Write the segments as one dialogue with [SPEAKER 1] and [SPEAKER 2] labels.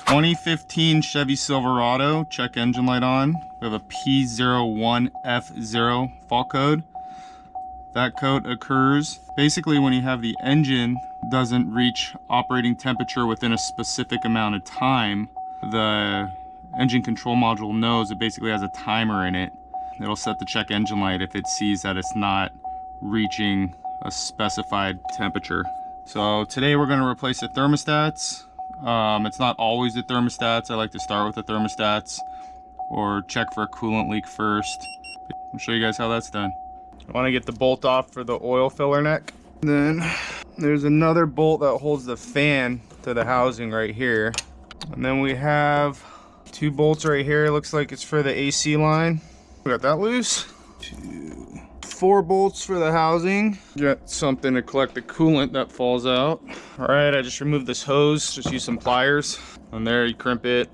[SPEAKER 1] 2015 Chevy Silverado, check engine light on. We have a P01F0 fault code. That code occurs basically when you have the engine doesn't reach operating temperature within a specific amount of time. The engine control module knows it basically has a timer in it. It'll set the check engine light if it sees that it's not reaching a specified temperature. So today we're going to replace the thermostats. It's not always the thermostats. I like to start with the thermostats or check for a coolant leak first. I'll show you guys how that's done. I want to get the bolt off for the oil filler neck. Then there's another bolt that holds the fan to the housing right here. And then we have 2 bolts right here. Looks like it's for the AC line. We got that loose. 4 bolts for the housing. Got something to collect the coolant that falls out. All right, I just removed this hose. Just use some pliers. And there you crimp it,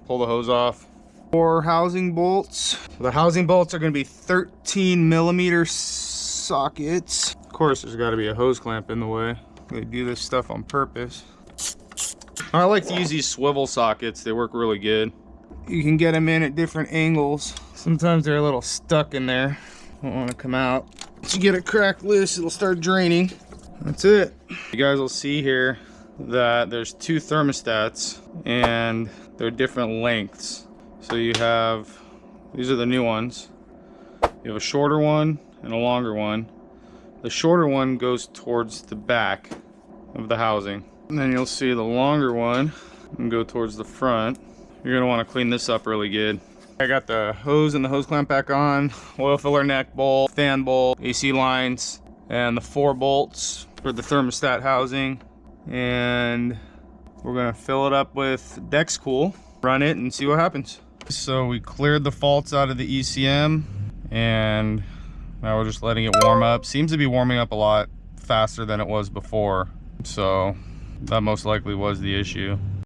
[SPEAKER 1] pull the hose off. 4 housing bolts. So the housing bolts are gonna be 13mm sockets. Of course, there's gotta be a hose clamp in the way. They do this stuff on purpose. I like to use these swivel sockets. They work really good. You can get them in at different angles. Sometimes they're a little stuck in there. Don't want to come out. Once you get it cracked loose, it'll start draining. That's it. You guys will see here that there's 2 thermostats and they're different lengths. So you have, these are the new ones. You have a shorter one and a longer one. The shorter one goes towards the back of the housing. And then you'll see the longer one and go towards the front. You're gonna want to clean this up really good. I got the hose and the hose clamp back on, oil filler neck bolt, fan bolt, AC lines, and the 4 bolts for the thermostat housing. And we're gonna fill it up with Dexcool, run it and see what happens. So we cleared the faults out of the ECM and now we're just letting it warm up. Seems to be warming up a lot faster than it was before. So that most likely was the issue.